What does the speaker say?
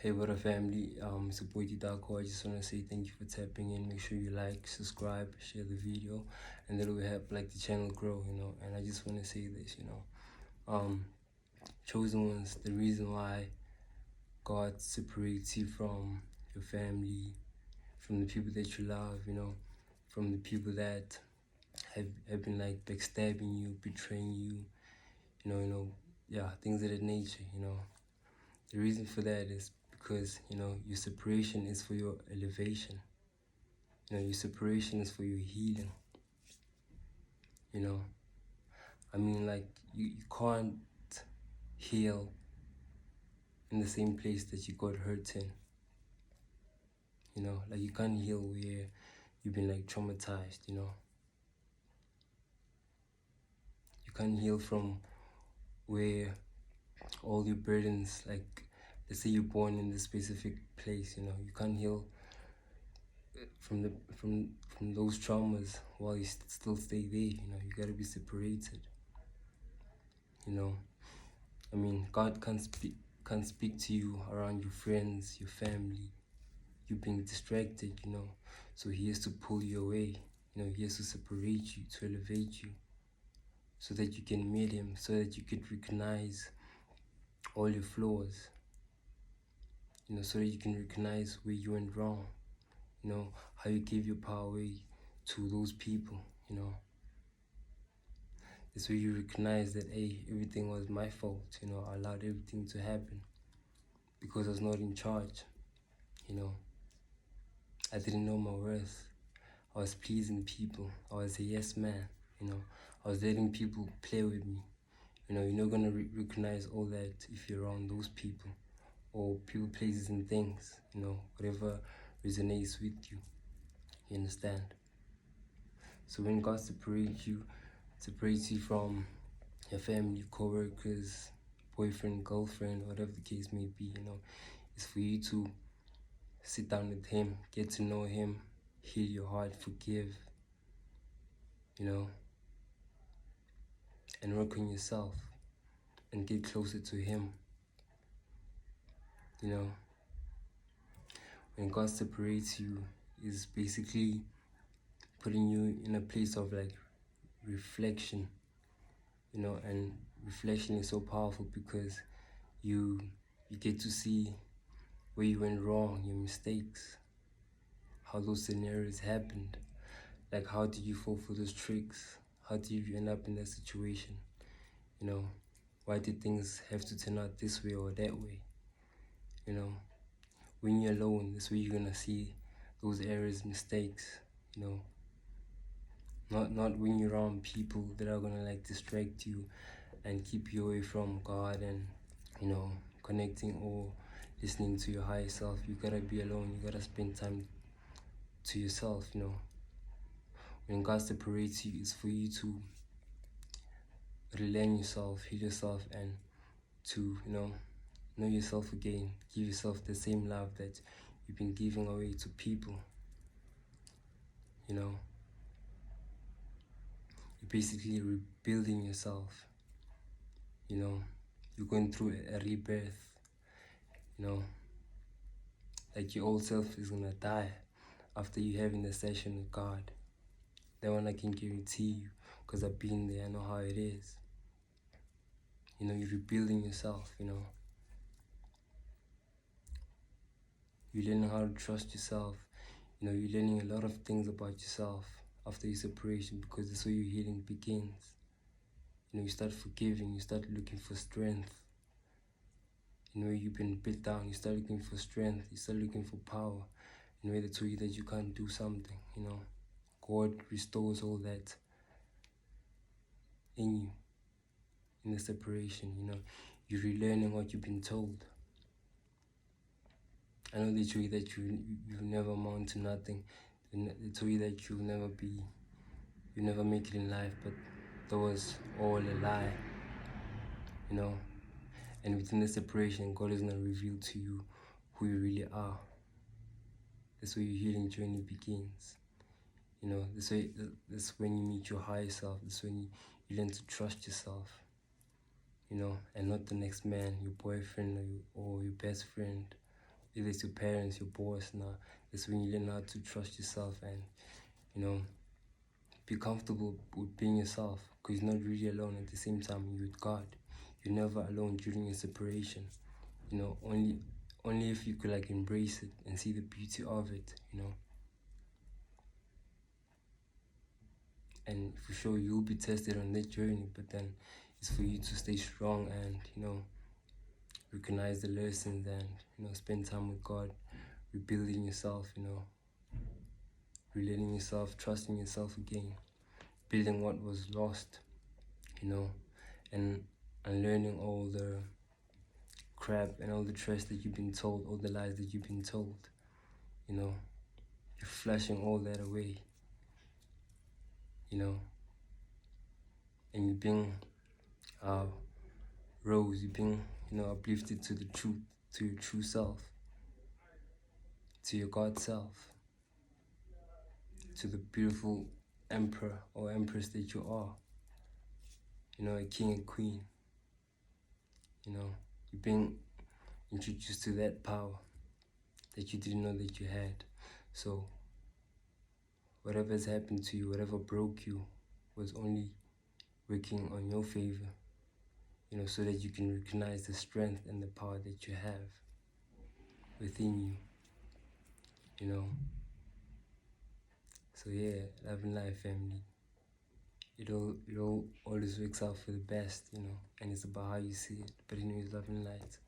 Hey, what up, family? It's your boy D Darko. I just want to say thank you for tapping in. Make sure you like, subscribe, share the video, and that will help like the channel grow, And I just want to say this, chosen ones, the reason why God separates you from your family, from the people that you love, from the people that have been like backstabbing you, betraying you, yeah, things of that nature. The reason for that is because, your separation is for your elevation. Your separation is for your healing. I mean, like, you can't heal in the same place that you got hurt in. Like, you can't heal where you've been, like, traumatized, You can't heal from where all your burdens, like, let's say you're born in this specific place, You can't heal from those traumas while you still stay there. You gotta be separated. I mean, God can't speak to you around your friends, your family, you being distracted. So He has to pull you away. He has to separate you, to elevate you, so that you can meet Him, so that you can recognize all your flaws. So that you can recognize where you went wrong. How you gave your power away to those people. It's where you recognize that, hey, everything was my fault. I allowed everything to happen because I was not in charge. I didn't know my worth. I was pleasing people. I was a yes man. I was letting people play with me. You're not gonna recognize all that if you're around those people or people, places, and things. Whatever resonates with you. You understand? So when God separates you from your family, co-workers, boyfriend, girlfriend, whatever the case may be, it's for you to sit down with Him, get to know Him, heal your heart, forgive, and work on yourself and get closer to Him. When God separates you, is basically putting you in a place of like reflection, and reflection is so powerful because you get to see where you went wrong, your mistakes, how those scenarios happened, like how did you fall for those tricks, how did you end up in that situation, why did things have to turn out this way or that way, when you're alone, that's where you're gonna see those errors, mistakes, not when you're around people that are gonna like distract you and keep you away from God and connecting or listening to your higher self. You gotta be alone. You gotta spend time to yourself. When God separates you, it's for you to relearn yourself, heal yourself, and to know yourself again. Give yourself the same love that you've been giving away to people. You're basically rebuilding yourself. You're going through a rebirth. Like your old self is gonna die after you having the session with God. That one I can guarantee you, because I've been there. I know how it is. You're rebuilding yourself. You're learning how to trust yourself. You're learning a lot of things about yourself after your separation, because that's where your healing begins. You start forgiving. You start looking for strength. You've been beat down. You start looking for strength. You start looking for power. In order to tell you that you can't do something. God restores all that in you, in the separation. You're relearning what you've been told. I know they tell you that you never amount to nothing. They tell you that you'll never make it in life, but that was all a lie. And within the separation, God is gonna reveal to you who you really are. That's where your healing journey begins. That's when you meet your higher self. That's when you learn to trust yourself. And not the next man, your boyfriend or your best friend Whether it's your parents, your boss, now that's when you learn how to trust yourself and, you know, be comfortable with being yourself, because you're not really alone at the same time. You're with God. You're never alone during a separation. You know, only if you could like embrace it and see the beauty of it, you know. And for sure you'll be tested on that journey, but then it's for you to stay strong and, you know, recognize the lessons and, you know, spend time with God, rebuilding yourself, you know, relating yourself, trusting yourself again, building what was lost, you know, and unlearning all the crap and all the trash that you've been told, all the lies that you've been told, you know. You're flushing all that away, you know, and you're being rose, you're being, you know, uplifted to the truth, to your true self, to your God self, to the beautiful emperor or empress that you are, you know, a king and queen, you know. You're being introduced to that power that you didn't know that you had. So whatever has happened to you, whatever broke you, was only working on your favor, you know, so that you can recognize the strength and the power that you have within you, you know. So yeah, love and life, family. It all always works out for the best, you know, and it's about how you see it. But anyways, love and light.